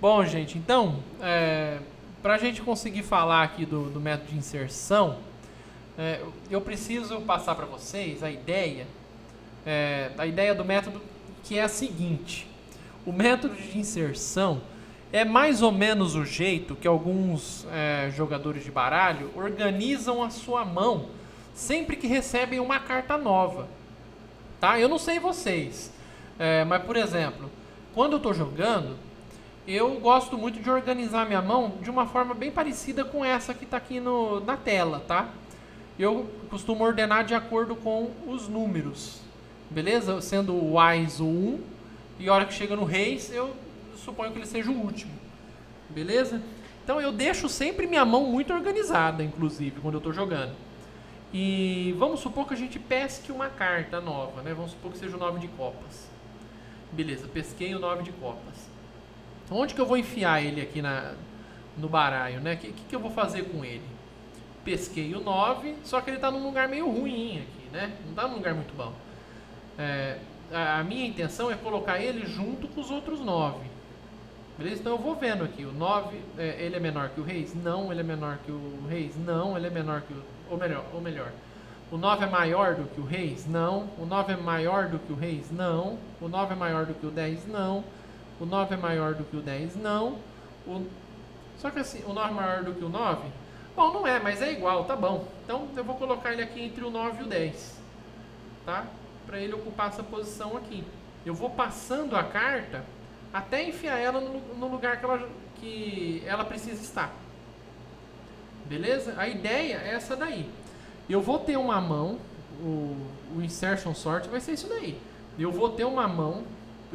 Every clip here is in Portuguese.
Bom, gente, então, para a gente conseguir falar aqui do método de inserção, eu preciso passar para vocês a ideia do método, que é a seguinte. O método de inserção é mais ou menos o jeito que alguns jogadores de baralho organizam a sua mão sempre que recebem uma carta nova. Tá? Eu não sei vocês, mas, por exemplo, quando eu estou jogando, eu gosto muito de organizar minha mão de uma forma bem parecida com essa que está aqui na tela, tá? Eu costumo ordenar de acordo com os números, beleza? Sendo o Ás o 1, e a hora que chega no Reis, eu suponho que ele seja o último, beleza? Então eu deixo sempre minha mão muito organizada, inclusive, quando eu estou jogando. E vamos supor que a gente pesque uma carta nova, né? Vamos supor que seja o 9 de copas. Beleza, pesquei o 9 de copas. Onde que eu vou enfiar ele aqui no baralho, né? O que eu vou fazer com ele? Pesquei o 9, só que ele está num lugar meio ruim aqui, né? Não está num lugar muito bom. A minha intenção é colocar ele junto com os outros 9. Beleza? Então eu vou vendo aqui. O 9, ele é menor que o Reis? Não. Ele é menor que o Reis? Não. Ele é menor que o... Ou melhor. O 9 é maior do que o Reis? Não. O 9 é maior do que o Reis? Não. O 9 é maior do que o 10? Não. O 9 é maior do que o 10? Não. Só que assim, o 9 é maior do que o 9? Bom, não é, mas é igual, tá bom. Então eu vou colocar ele aqui entre o 9 e o 10. Tá? Para ele ocupar essa posição aqui. Eu vou passando a carta até enfiar ela no lugar que ela precisa estar. Beleza? A ideia é essa daí. Eu vou ter uma mão, o Insertion Sort vai ser isso daí. Eu vou ter uma mão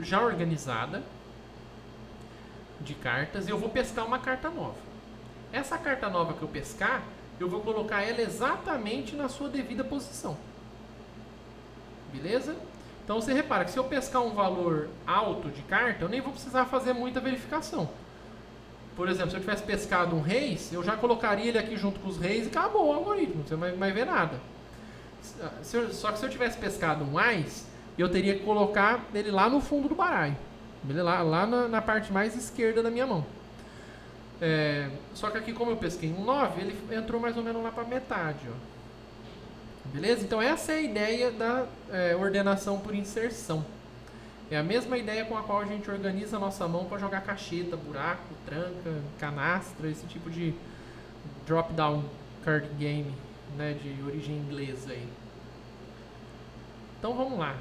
já organizada de cartas e eu vou pescar uma carta nova. Essa carta nova que eu pescar, eu vou colocar ela exatamente na sua devida posição. Beleza? Então você repara que se eu pescar um valor alto de carta, eu nem vou precisar fazer muita verificação. Por exemplo, se eu tivesse pescado um Reis, eu já colocaria ele aqui junto com os Reis e acabou o algoritmo, você não vai ver nada. Só que se eu tivesse pescado um Ás, eu teria que colocar ele lá no fundo do baralho. Lá na parte mais esquerda da minha mão. Só que aqui, como eu pesquei um 9, ele entrou mais ou menos lá para metade. Ó. Beleza? Então essa é a ideia da ordenação por inserção. É a mesma ideia com a qual a gente organiza a nossa mão para jogar cacheta, buraco, tranca, canastra, esse tipo de drop-down card game, né, de origem inglesa aí. Então vamos lá.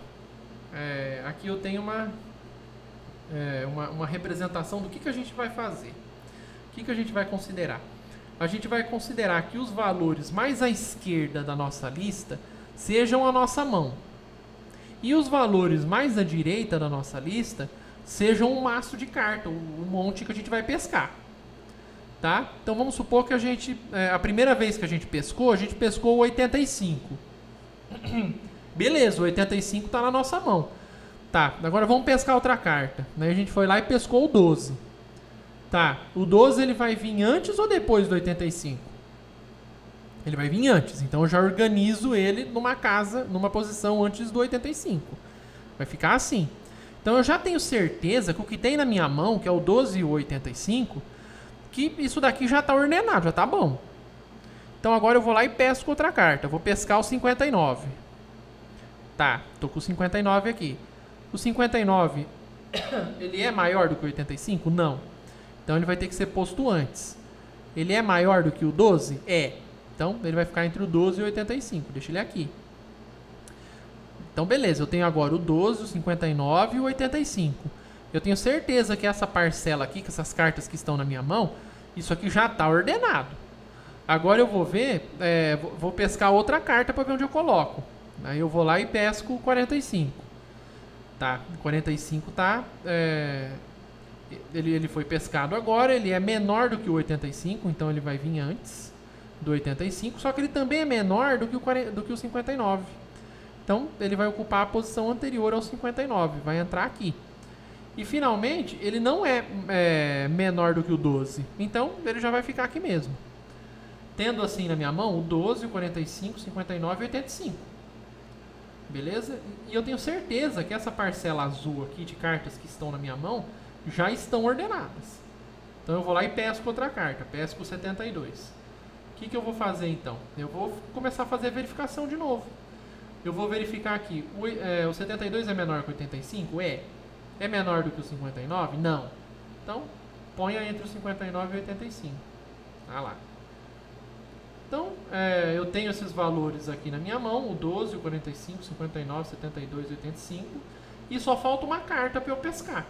Aqui eu tenho uma representação do que a gente vai fazer. O que a gente vai considerar? A gente vai considerar que os valores mais à esquerda da nossa lista sejam a nossa mão. E os valores mais à direita da nossa lista sejam um maço de carta, um monte que a gente vai pescar. Tá? Então vamos supor que a primeira vez que a gente pescou o 85. Beleza, o 85 está na nossa mão. Tá, agora vamos pescar outra carta. Aí a gente foi lá e pescou o 12. Tá, o 12 ele vai vir antes ou depois do 85? Ele vai vir antes, então eu já organizo ele numa posição antes do 85. Vai ficar assim. Então eu já tenho certeza que o que tem na minha mão, que é o 12 e o 85, que isso daqui já está ordenado, já está bom. Então agora eu vou lá e pesco outra carta. Vou pescar o 59. Tá, tô com o 59 aqui. O 59, ele é maior do que o 85? Não. Então ele vai ter que ser posto antes. Ele é maior do que o 12? É. Então ele vai ficar entre o 12 e o 85. Deixa ele aqui. Então beleza, eu tenho agora o 12, o 59 e o 85. Eu tenho certeza que essa parcela aqui, que essas cartas que estão na minha mão, isso aqui já está ordenado. Agora eu vou ver, vou pescar outra carta para ver onde eu coloco. Aí eu vou lá e pesco o 45. Tá, o 45 tá... Ele foi pescado agora, ele é menor do que o 85, então ele vai vir antes do 85, só que ele também é menor do que o 59. Então ele vai ocupar a posição anterior ao 59, vai entrar aqui. E finalmente, ele não é menor do que o 12, então ele já vai ficar aqui mesmo. Tendo assim na minha mão o 12, o 45, o 59 e o 85. Beleza? E eu tenho certeza que essa parcela azul aqui de cartas que estão na minha mão já estão ordenadas. Então eu vou lá e pesco outra carta, pesco o 72. O que eu vou fazer então? Eu vou começar a fazer a verificação de novo. Eu vou verificar aqui, o 72 é menor que o 85? É. É menor do que o 59? Não. Então, ponha entre o 59 e o 85. Tá lá. Então, eu tenho esses valores aqui na minha mão, o 12, o 45, 59, 72 e 85. E só falta uma carta para eu pescar.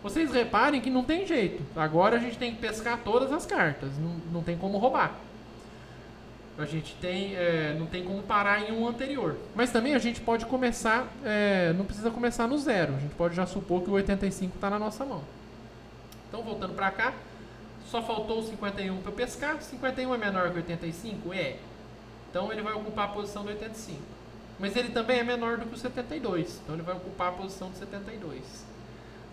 Vocês reparem que não tem jeito. Agora a gente tem que pescar todas as cartas. Não tem como roubar. A gente não tem como parar em um anterior. Mas também a gente pode começar, não precisa começar no zero. A gente pode já supor que o 85 está na nossa mão. Então, voltando para cá, só faltou o 51 para eu pescar. 51 é menor que o 85? É. Então, ele vai ocupar a posição do 85. Mas ele também é menor do que o 72. Então, ele vai ocupar a posição do 72.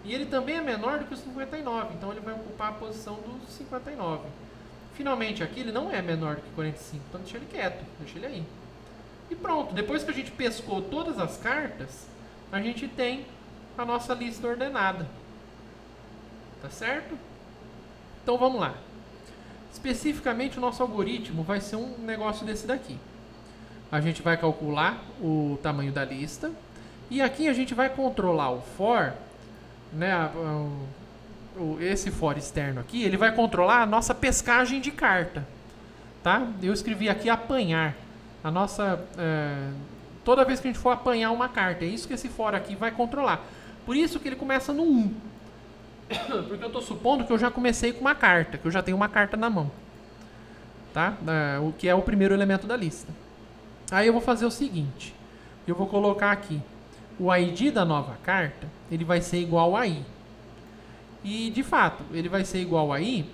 E ele também é menor do que o 59. Então, ele vai ocupar a posição do 59. Finalmente aqui ele não é menor do que 45, então deixa ele quieto, deixa ele aí. E pronto, depois que a gente pescou todas as cartas, a gente tem a nossa lista ordenada. Tá certo? Então vamos lá. Especificamente o nosso algoritmo vai ser um negócio desse daqui. A gente vai calcular o tamanho da lista e aqui a gente vai controlar o for, né, esse for externo aqui, ele vai controlar a nossa pescagem de carta, tá? Eu escrevi aqui apanhar. A nossa, toda vez que a gente for apanhar uma carta, é isso que esse for aqui vai controlar. Por isso que ele começa no 1. Porque eu estou supondo que eu já comecei com uma carta, que eu já tenho uma carta na mão, tá? O que é o primeiro elemento da lista. Aí eu vou fazer o seguinte, eu vou colocar aqui o ID da nova carta, ele vai ser igual a I. E, de fato, ele vai ser igual a I,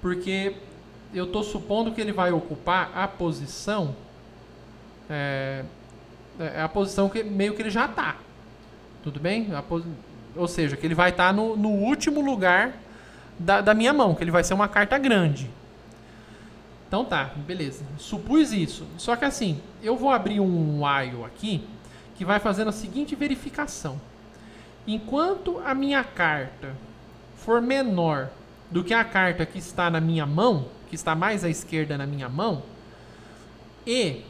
porque eu estou supondo que ele vai ocupar a posição, a posição que meio que ele já está. Tudo bem? Ou seja, que ele vai estar no último lugar da minha mão, que ele vai ser uma carta grande. Então tá, beleza. Supus isso. Só que assim, eu vou abrir um while aqui, que vai fazendo a seguinte verificação. Enquanto a minha carta for menor do que a carta que está na minha mão, que está mais à esquerda na minha mão, e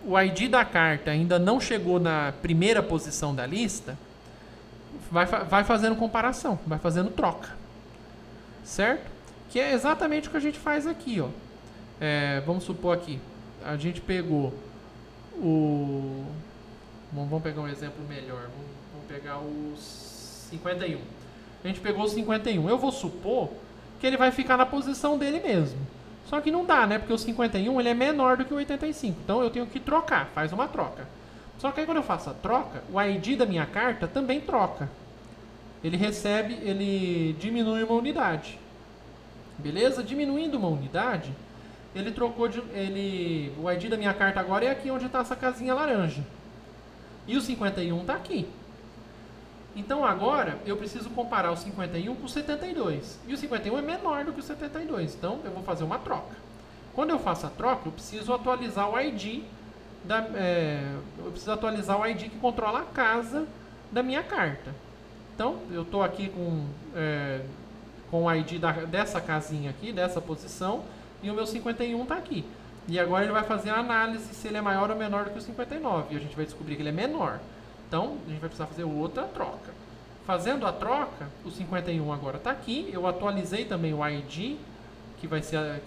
o ID da carta ainda não chegou na primeira posição da lista, vai fazendo comparação, vai fazendo troca. Certo? Que é exatamente o que a gente faz aqui, ó. Vamos supor aqui, a gente pegou o... Vamos pegar um exemplo melhor. Vamos pegar os 51. A gente pegou os 51. Eu vou supor que ele vai ficar na posição dele mesmo. Só que não dá, né? Porque o 51 ele é menor do que o 85. Então eu tenho que trocar. Faz uma troca. Só que aí quando eu faço a troca, o ID da minha carta também troca. Ele diminui uma unidade. Beleza? Diminuindo uma unidade, ele trocou o ID da minha carta agora é aqui onde está essa casinha laranja. E o 51 está aqui. Então agora eu preciso comparar o 51 com o 72. E o 51 é menor do que o 72. Então eu vou fazer uma troca. Quando eu faço a troca, eu preciso atualizar o ID que controla a casa da minha carta. Então eu estou aqui com o ID dessa casinha aqui, dessa posição, e o meu 51 está aqui. E agora ele vai fazer a análise se ele é maior ou menor do que o 59. E a gente vai descobrir que ele é menor. Então, a gente vai precisar fazer outra troca. Fazendo a troca, o 51 agora está aqui. Eu atualizei também o ID, que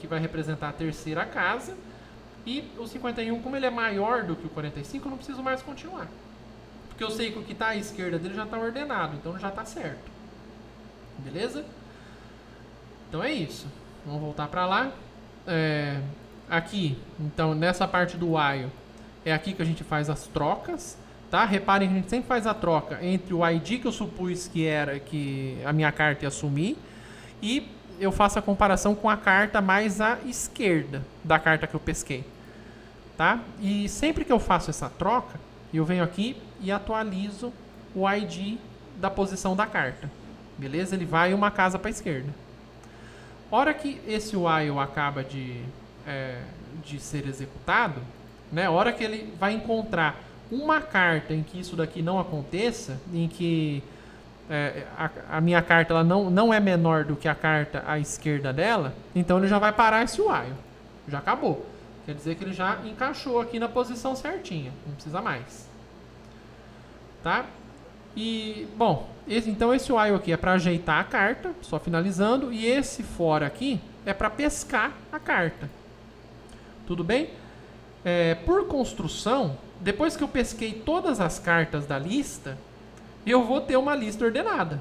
vai representar a terceira casa. E o 51, como ele é maior do que o 45, eu não preciso mais continuar. Porque eu sei que o que está à esquerda dele já está ordenado. Então, já está certo. Beleza? Então, é isso. Vamos voltar para lá. Aqui, então, nessa parte do while, é aqui que a gente faz as trocas, tá? Reparem que a gente sempre faz a troca entre o ID que eu supus que a minha carta ia assumir e eu faço a comparação com a carta mais à esquerda da carta que eu pesquei, tá? E sempre que eu faço essa troca, eu venho aqui e atualizo o ID da posição da carta, beleza? Ele vai uma casa para a esquerda. Hora que esse while acaba de ser executado, né? A hora que ele vai encontrar uma carta em que isso daqui não aconteça, em que a minha carta ela não é menor do que a carta à esquerda dela, então ele já vai parar esse while. Já acabou. Quer dizer que ele já encaixou aqui na posição certinha. Não precisa mais. Tá? E, bom, então esse while aqui é para ajeitar a carta, só finalizando. E esse fora aqui é para pescar a carta. Tudo bem? Por construção, depois que eu pesquei todas as cartas da lista, eu vou ter uma lista ordenada,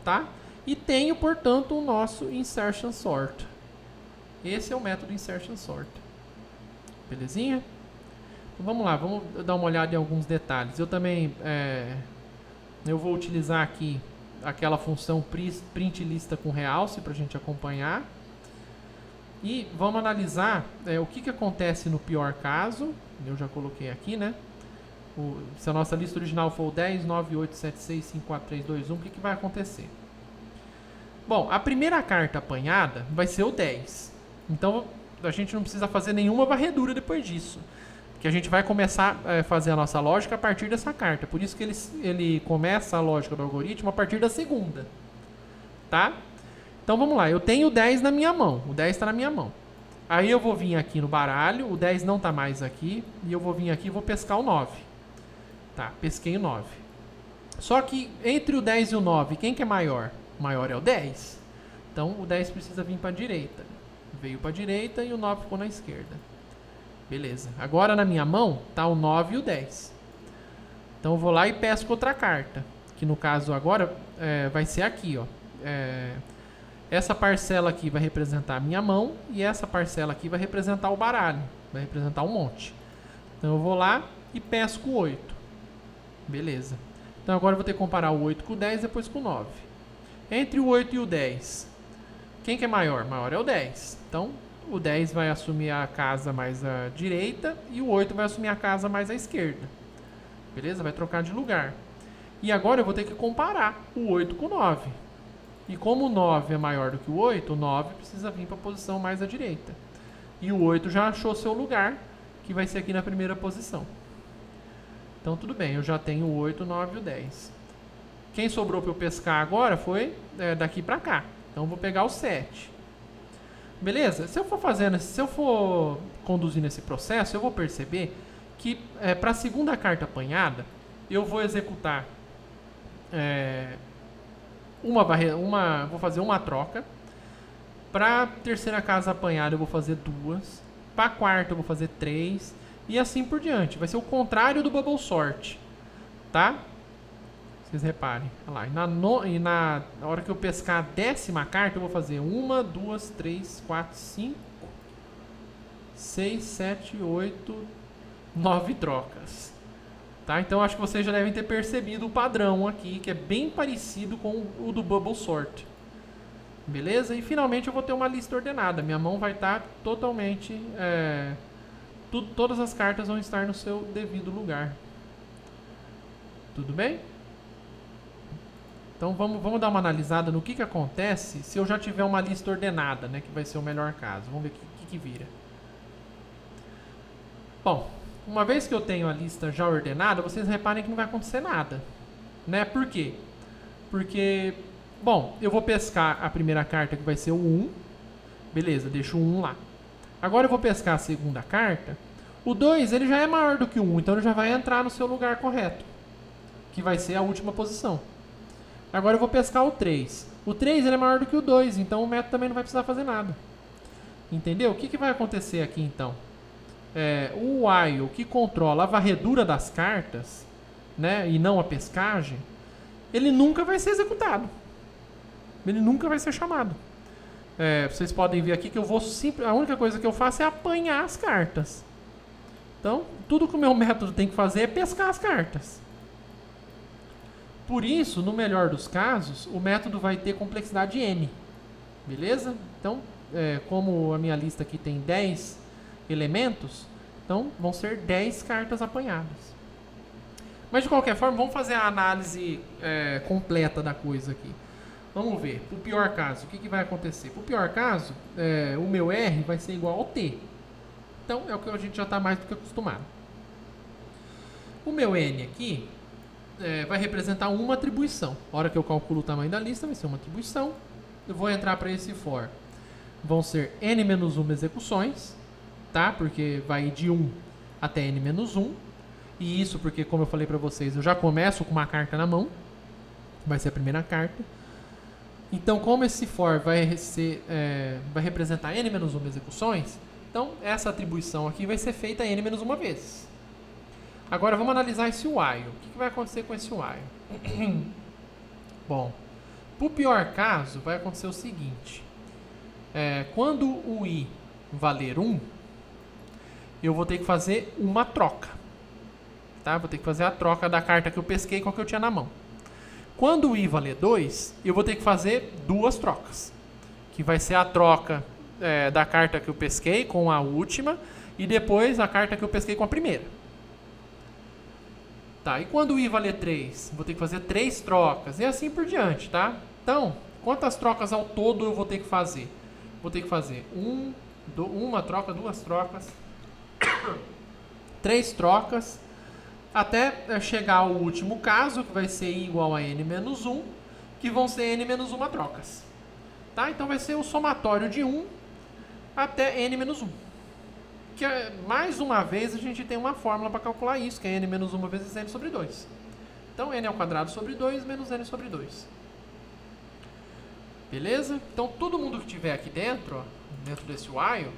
tá? E tenho, portanto, o nosso insertion sort. Esse é o método insertion sort. Belezinha? Então, vamos lá, vamos dar uma olhada em alguns detalhes. Eu também eu vou utilizar aqui aquela função print lista com realce para a gente acompanhar. E vamos analisar o que acontece no pior caso. Eu já coloquei aqui, né? Se a nossa lista original for o 10, 9, 8, 7, 6, 5, 4, 3, 2, 1, o que vai acontecer? Bom, a primeira carta apanhada vai ser o 10. Então, a gente não precisa fazer nenhuma varredura depois disso. Porque a gente vai começar a fazer a nossa lógica a partir dessa carta. Por isso que ele começa a lógica do algoritmo a partir da segunda. Tá? Então, vamos lá. Eu tenho o 10 na minha mão. O 10 está na minha mão. Aí eu vou vir aqui no baralho. O 10 não está mais aqui. E eu vou vir aqui e vou pescar o 9. Tá, pesquei o 9. Só que entre o 10 e o 9, quem que é maior? O maior é o 10. Então o 10 precisa vir para a direita. Veio para a direita e o 9 ficou na esquerda. Beleza. Agora na minha mão tá o 9 e o 10. Então eu vou lá e pesco outra carta. Que no caso agora vai ser aqui, ó. Essa parcela aqui vai representar a minha mão. E essa parcela aqui vai representar o baralho. Vai representar um monte. Então eu vou lá e pesco o 8. Beleza. Então agora eu vou ter que comparar o 8 com o 10, depois com o 9. Entre o 8 e o 10, quem que é maior? Maior é o 10. Então o 10 vai assumir a casa mais à direita e o 8 vai assumir a casa mais à esquerda. Beleza? Vai trocar de lugar. E agora eu vou ter que comparar o 8 com o 9. E como o 9 é maior do que o 8, o 9 precisa vir para a posição mais à direita. E o 8 já achou seu lugar, que vai ser aqui na primeira posição. Então tudo bem, eu já tenho o 8, o 9 e o 10. Quem sobrou para eu pescar agora foi daqui para cá. Então eu vou pegar o 7. Beleza? Se eu for conduzindo esse processo, eu vou perceber que para a segunda carta apanhada, eu vou executar vou fazer uma troca. Para a terceira casa apanhada, eu vou fazer 2. Para a quarta, eu vou fazer 3. E assim por diante. Vai ser o contrário do bubble sort. Tá? Vocês reparem. Olha lá. E na hora que eu pescar a 10ª carta, eu vou fazer 1, 2, 3, 4, 5, 6, 7, 8, 9 trocas. Tá? Então acho que vocês já devem ter percebido o padrão aqui, que é bem parecido com o do bubble sort. Beleza? E finalmente eu vou ter uma lista ordenada. Minha mão vai estar totalmente... todas as cartas vão estar no seu devido lugar. Tudo bem? Então vamos dar uma analisada no que acontece se eu já tiver uma lista ordenada, né, que vai ser o melhor caso. Vamos ver o que vira. Bom, uma vez que eu tenho a lista já ordenada, vocês reparem que não vai acontecer nada. Né? Por quê? Porque, bom, eu vou pescar a primeira carta, que vai ser o 1. Beleza, deixo o 1 lá. Agora eu vou pescar a segunda carta. O 2 ele já é maior do que o 1, então ele já vai entrar no seu lugar correto, que vai ser a última posição. Agora eu vou pescar o 3. O 3 ele é maior do que o 2, então o método também não vai precisar fazer nada. Entendeu? O que vai acontecer aqui então? O while que controla a varredura das cartas, né, e não a pescagem, ele nunca vai ser executado. Ele nunca vai ser chamado. Vocês podem ver aqui que eu vou a única coisa que eu faço é apanhar as cartas. Então, tudo que o meu método tem que fazer é pescar as cartas. Por isso, no melhor dos casos, o método vai ter complexidade n. Beleza? Então, como a minha lista aqui tem 10 elementos, então vão ser 10 cartas apanhadas. Mas de qualquer forma, vamos fazer a análise completa da coisa aqui. Vamos ver, para o pior caso, o que vai acontecer? Para o pior caso, o meu R vai ser igual ao T. Então, é o que a gente já está mais do que acostumado. O meu N aqui vai representar uma atribuição. A hora que eu calculo o tamanho da lista, vai ser uma atribuição. Eu vou entrar para esse for. Vão ser n-1 execuções, tá? Porque vai de 1 até n-1. E isso porque, como eu falei para vocês, eu já começo com uma carta na mão. Vai ser a primeira carta. Então, como esse for vai representar n-1 execuções, então essa atribuição aqui vai ser feita n-1 vezes. Agora vamos analisar esse while. O que vai acontecer com esse while? Bom, para o pior caso, vai acontecer o seguinte. Quando o i valer 1, eu vou ter que fazer uma troca. Tá? Vou ter que fazer a troca da carta que eu pesquei com a que eu tinha na mão. Quando o i valer 2, eu vou ter que fazer duas trocas. Que vai ser a troca da carta que eu pesquei com a última e depois a carta que eu pesquei com a primeira. Tá, e quando o i valer 3, vou ter que fazer 3 trocas e assim por diante, tá? Então, quantas trocas ao todo eu vou ter que fazer? Vou ter que fazer uma troca, 2 trocas, 3 trocas, até chegar ao último caso, que vai ser i igual a n-1, que vão ser n-1 trocas. Tá? Então vai ser o somatório de 1 até n-1. Que mais uma vez a gente tem uma fórmula para calcular isso, que é n-1 vezes n sobre 2. Então n ao quadrado sobre 2 menos n sobre 2. Beleza? Então todo mundo que estiver aqui dentro, ó, dentro desse while,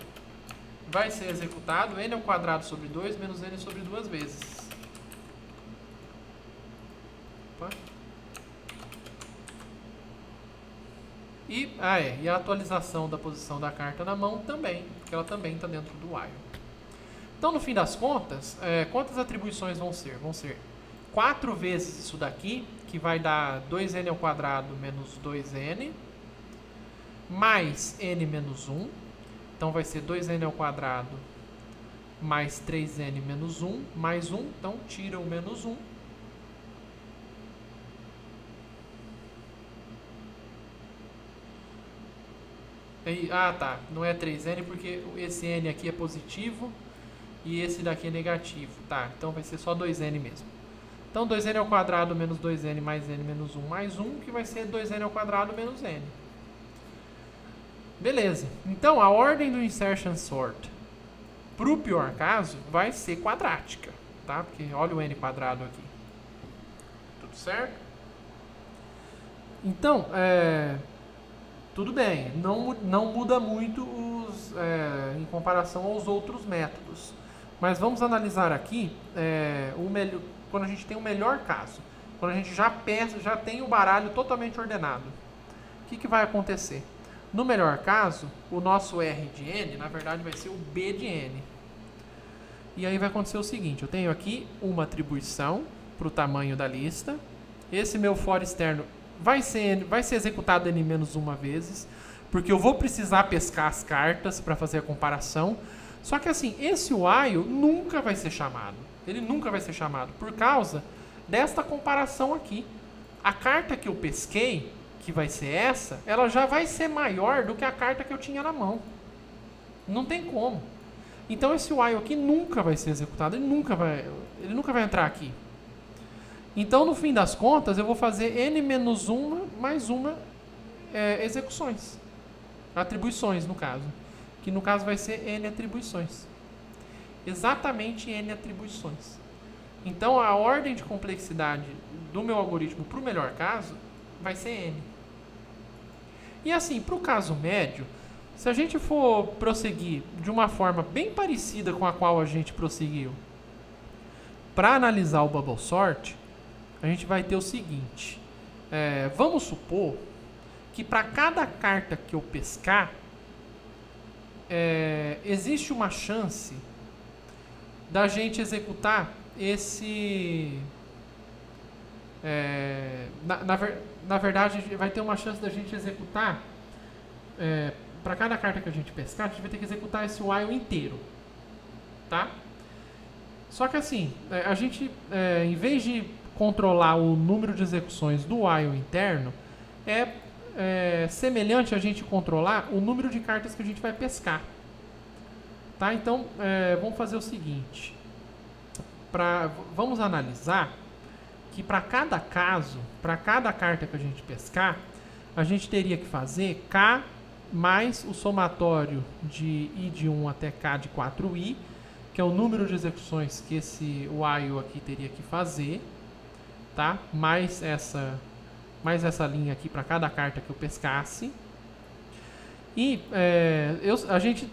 vai ser executado n ao quadrado sobre 2 menos n sobre 2 vezes. Opa. E a atualização da posição da carta na mão também, porque ela também está dentro do while. Então, no fim das contas, quantas atribuições vão ser? Vão ser 4 vezes isso daqui, que vai dar 2n ao quadrado menos 2n, mais n menos 1. Então, vai ser 2n ao quadrado mais 3n menos 1, mais 1. Então, tira o menos 1. Tá. Não é 3n porque esse n aqui é positivo e esse daqui é negativo. Tá, então vai ser só 2n mesmo. Então 2n ao quadrado menos 2n mais n menos 1 mais 1, que vai ser 2n ao quadrado menos n. Beleza. Então a ordem do insertion sort para o pior caso vai ser quadrática. Tá? Porque olha o n quadrado aqui. Tudo certo? Então, tudo bem, não muda muito em comparação aos outros métodos. Mas vamos analisar aqui quando a gente tem o melhor caso. Quando a gente já tem o baralho totalmente ordenado. O que vai acontecer? No melhor caso, o nosso R de N, na verdade, vai ser o B de N. E aí vai acontecer o seguinte, eu tenho aqui uma atribuição para o tamanho da lista. Esse meu for externo vai ser executado n-1 vezes, porque eu vou precisar pescar as cartas para fazer a comparação. Só que assim, esse while nunca vai ser chamado. Ele nunca vai ser chamado por causa desta comparação aqui. A carta que eu pesquei, que vai ser essa, ela já vai ser maior do que a carta que eu tinha na mão. Não tem como. Então esse while aqui nunca vai ser executado, ele nunca vai entrar aqui. Então, no fim das contas, eu vou fazer n-1 mais uma execuções. Atribuições, no caso. Que no caso vai ser n atribuições. Exatamente n atribuições. Então, a ordem de complexidade do meu algoritmo para o melhor caso vai ser n. E assim, para o caso médio, se a gente for prosseguir de uma forma bem parecida com a qual a gente prosseguiu para analisar o bubble sort, a gente vai ter o seguinte. Vamos supor que para cada carta que eu pescar, existe uma chance da gente executar esse... na verdade, vai ter uma chance da gente executar... para cada carta que a gente pescar, a gente vai ter que executar esse while inteiro. Tá? Só que assim, a gente, em vez de controlar o número de execuções do while interno, é semelhante a gente controlar o número de cartas que a gente vai pescar. Tá? Então, vamos fazer o seguinte. Vamos analisar que para cada caso, para cada carta que a gente pescar, a gente teria que fazer K mais o somatório de I de 1 até K de 4I, que é o número de execuções que esse while aqui teria que fazer, tá? Mais essa linha aqui para cada carta que eu pescasse. E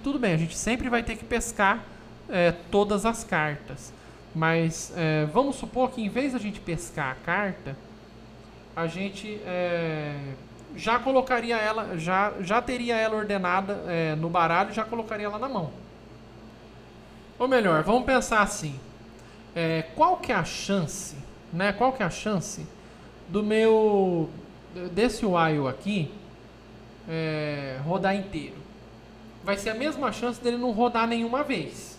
tudo bem, a gente sempre vai ter que pescar todas as cartas. Mas vamos supor que em vez da gente pescar a carta, a gente já colocaria ela, já teria ela ordenada no baralho e já colocaria ela na mão. Ou melhor, vamos pensar assim: qual que é a chance, né? Qual que é a chance desse while aqui rodar inteiro? Vai ser a mesma chance dele não rodar nenhuma vez,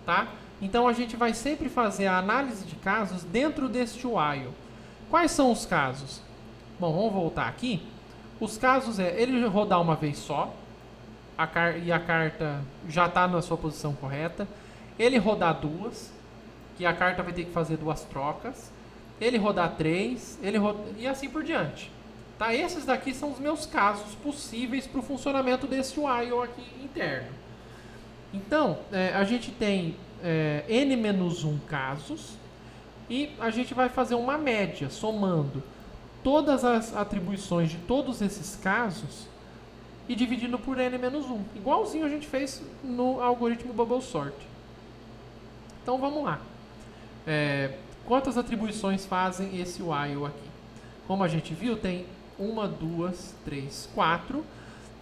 tá? Então a gente vai sempre fazer a análise de casos dentro deste while. Quais são os casos? Bom, vamos voltar aqui. Os casos ele rodar uma vez só, e a carta já está na sua posição correta. Ele rodar duas, que a carta vai ter que fazer duas trocas. Ele rodar três, e assim por diante. Tá? Esses daqui são os meus casos possíveis para o funcionamento desse while aqui interno. Então, a gente tem n-1 casos e a gente vai fazer uma média somando todas as atribuições de todos esses casos e dividindo por n-1, igualzinho a gente fez no algoritmo Bubble Sort. Então vamos lá. Quantas atribuições fazem esse while aqui? Como a gente viu, tem 1, 2, 3, 4.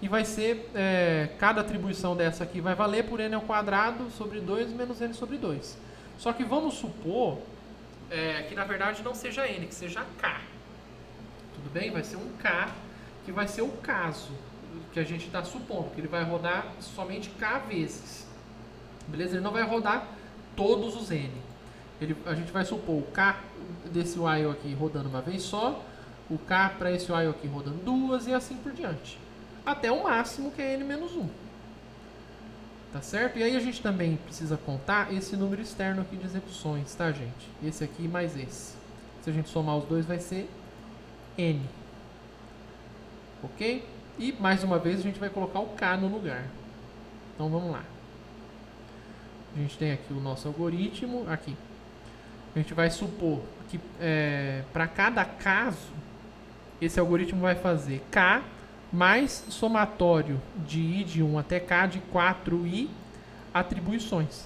E vai ser, cada atribuição dessa aqui vai valer por n ao quadrado sobre 2 menos n sobre 2. Só que vamos supor que na verdade não seja n, que seja k. Tudo bem? Vai ser um k, que vai ser o caso que a gente está supondo, que ele vai rodar somente k vezes. Beleza? Ele não vai rodar todos os n. A gente vai supor o k desse while aqui rodando uma vez só, o k para esse while aqui rodando duas e assim por diante. Até o máximo, que é n-1. Tá certo? E aí a gente também precisa contar esse número externo aqui de execuções, tá, gente? Esse aqui mais esse. Se a gente somar os dois, vai ser n. Ok? E, mais uma vez, a gente vai colocar o k no lugar. Então, vamos lá. A gente tem aqui o nosso algoritmo. Aqui. A gente vai supor que, para cada caso, esse algoritmo vai fazer k mais somatório de I de 1 até K de 4I atribuições.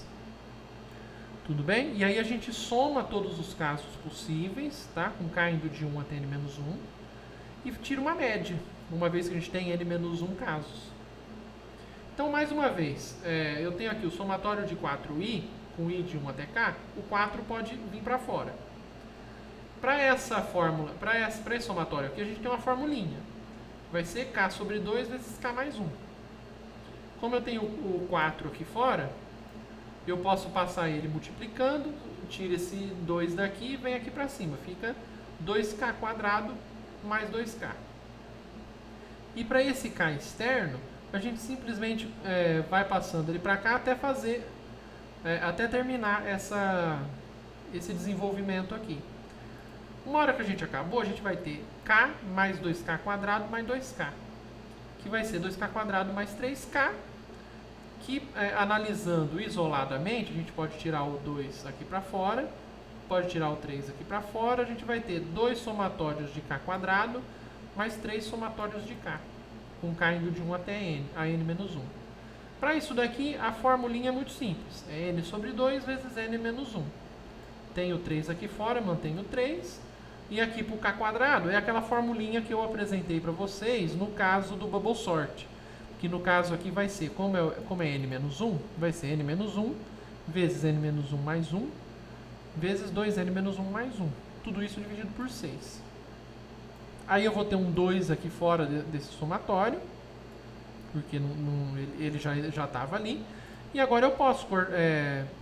Tudo bem? E aí a gente soma todos os casos possíveis, tá? Com K indo de 1 até N-1 e tira uma média, uma vez que a gente tem N-1 casos. Então, mais uma vez, eu tenho aqui o somatório de 4I, com I de 1 até K, o 4 pode vir para fora. Para essa fórmula, para esse somatório aqui, a gente tem uma formulinha. Vai ser K sobre 2 vezes K mais 1. Como eu tenho o 4 aqui fora, eu posso passar ele multiplicando, tira esse 2 daqui e vem aqui para cima. Fica 2K quadrado mais 2K. E para esse K externo, a gente simplesmente vai passando ele para cá até terminar esse desenvolvimento aqui. Uma hora que a gente acabou, a gente vai ter K mais 2K quadrado mais 2K, que vai ser 2K quadrado mais 3K, que analisando isoladamente, a gente pode tirar o 2 aqui para fora, pode tirar o 3 aqui para fora, a gente vai ter 2 somatórios de K quadrado mais 3 somatórios de K, com K indo de 1 até N, a N-1. Para isso daqui, a formulinha é muito simples, é N sobre 2 vezes N-1. Tenho 3 aqui fora, mantenho 3. E aqui para o K quadrado é aquela formulinha que eu apresentei para vocês no caso do Bubble Sort. Que no caso aqui vai ser, como é n-1, vai ser n-1 vezes n-1 mais 1 vezes 2n-1 mais 1. Tudo isso dividido por 6. Aí eu vou ter um 2 aqui fora desse somatório, porque ele já estava ali. E agora eu posso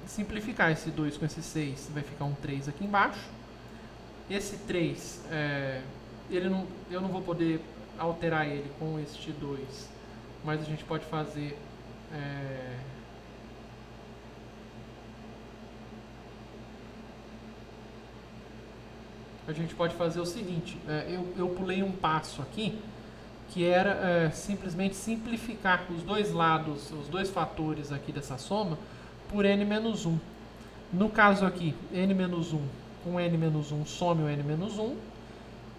simplificar esse 2 com esse 6, vai ficar um 3 aqui embaixo. Esse 3, eu não vou poder alterar ele com este 2, mas a gente pode fazer a gente pode fazer o seguinte, eu pulei um passo aqui, que era simplesmente simplificar os dois lados, os dois fatores aqui dessa soma, por n-1. No caso aqui, n-1 com n-1 some o n-1,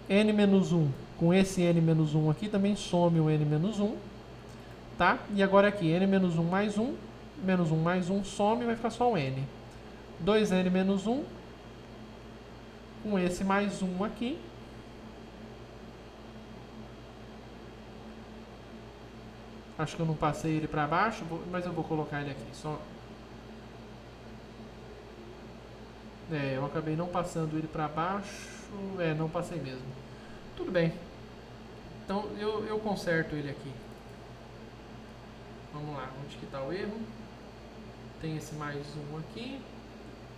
n-1 com esse n-1 aqui também some o n-1, tá? E agora aqui, n-1 mais 1, menos 1 mais 1 some, vai ficar só o n. 2n menos 1, com esse mais 1 aqui, acho que eu não passei ele para baixo, mas eu vou colocar ele aqui. Só. Eu acabei não passando ele para baixo. Não passei mesmo. Tudo bem. Então eu conserto ele aqui. Vamos lá, onde que está o erro? Tem esse mais 1 aqui.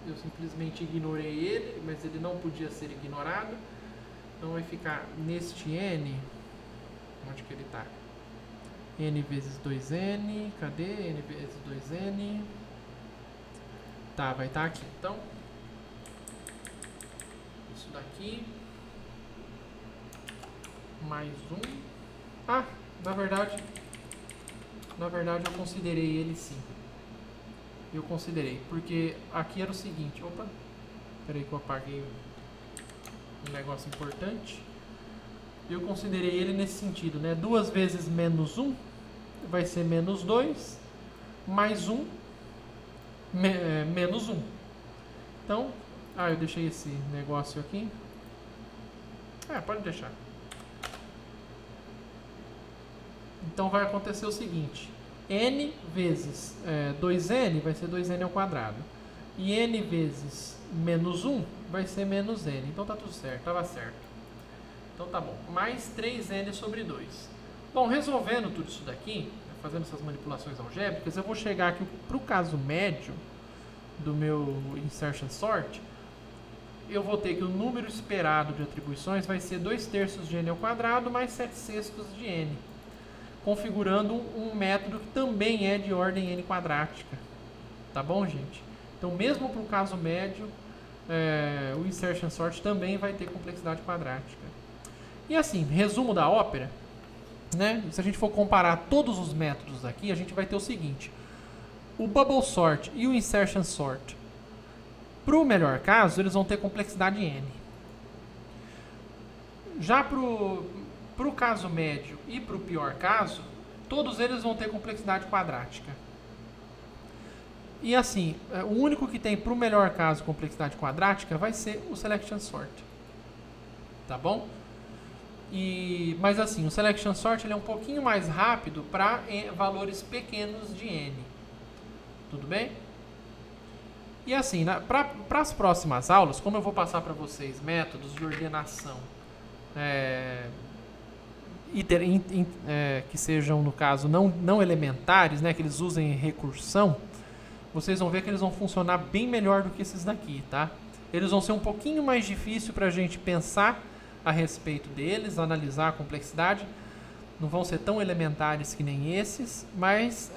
Eu simplesmente ignorei ele, mas ele não podia ser ignorado. Então vai ficar neste n. Onde que ele está? N vezes 2n, cadê? N vezes 2n. Tá, vai estar aqui. Então, isso daqui. Mais 1. Ah, na verdade eu considerei ele sim. Eu considerei, porque aqui era o seguinte. Opa, peraí que eu apaguei um negócio importante. Eu considerei ele nesse sentido, né? 2 vezes menos 1 vai ser menos 2, mais 1, menos 1. Então, eu deixei esse negócio aqui. Pode deixar. Então vai acontecer o seguinte. N vezes 2n vai ser 2n ao quadrado. E n vezes menos 1 vai ser menos n. Então tá tudo certo, estava certo. Então tá bom, mais 3n sobre 2. Bom, resolvendo tudo isso daqui, fazendo essas manipulações algébricas, eu vou chegar aqui para o caso médio do meu insertion sort. Eu vou ter que o número esperado de atribuições vai ser 2/3 de n ao quadrado mais 7/6 de n, configurando um método que também é de ordem n quadrática. Tá bom, gente? Então, mesmo para o caso médio, o insertion sort também vai ter complexidade quadrática. E assim, resumo da ópera, né? Se a gente for comparar todos os métodos aqui, a gente vai ter o seguinte: o bubble sort e o insertion sort, para o melhor caso, eles vão ter complexidade n. Já para o caso médio e para o pior caso, todos eles vão ter complexidade quadrática. E assim, o único que tem para o melhor caso complexidade quadrática vai ser o selection sort. Tá bom? Mas assim, o selection sort ele é um pouquinho mais rápido para valores pequenos de n. Tudo bem? E assim, para as próximas aulas, como eu vou passar para vocês métodos de ordenação que sejam, no caso, não elementares, né, que eles usem recursão, vocês vão ver que eles vão funcionar bem melhor do que esses daqui, tá? Eles vão ser um pouquinho mais difícil para a gente pensar a respeito deles, analisar a complexidade. Não vão ser tão elementares que nem esses, mas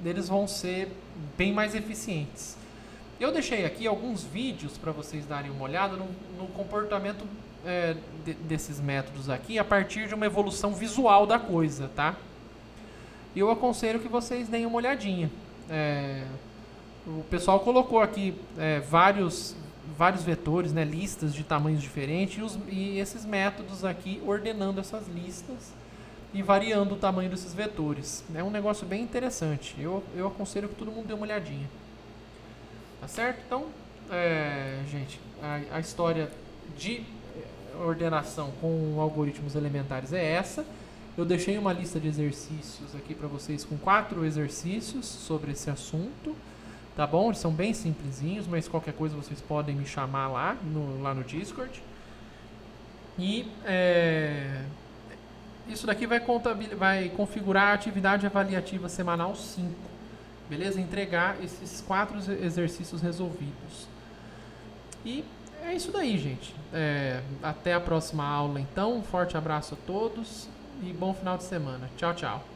eles vão ser bem mais eficientes. Eu deixei aqui alguns vídeos para vocês darem uma olhada no comportamento desses métodos aqui a partir de uma evolução visual da coisa, tá? Eu aconselho que vocês deem uma olhadinha. O pessoal colocou aqui vários vetores, né, listas de tamanhos diferentes e esses métodos aqui ordenando essas listas e variando o tamanho desses vetores. É um negócio bem interessante. Eu aconselho que todo mundo dê uma olhadinha. Tá certo? Então, gente, a história de ordenação com algoritmos elementares é essa. Eu deixei uma lista de exercícios aqui para vocês com 4 exercícios sobre esse assunto. Tá bom? Eles são bem simplesinhos, mas qualquer coisa vocês podem me chamar lá no Discord. E isso daqui vai configurar a atividade avaliativa semanal 5. Beleza? Entregar esses 4 exercícios resolvidos. E é isso daí, gente. Até a próxima aula, então. Um forte abraço a todos e bom final de semana. Tchau, tchau.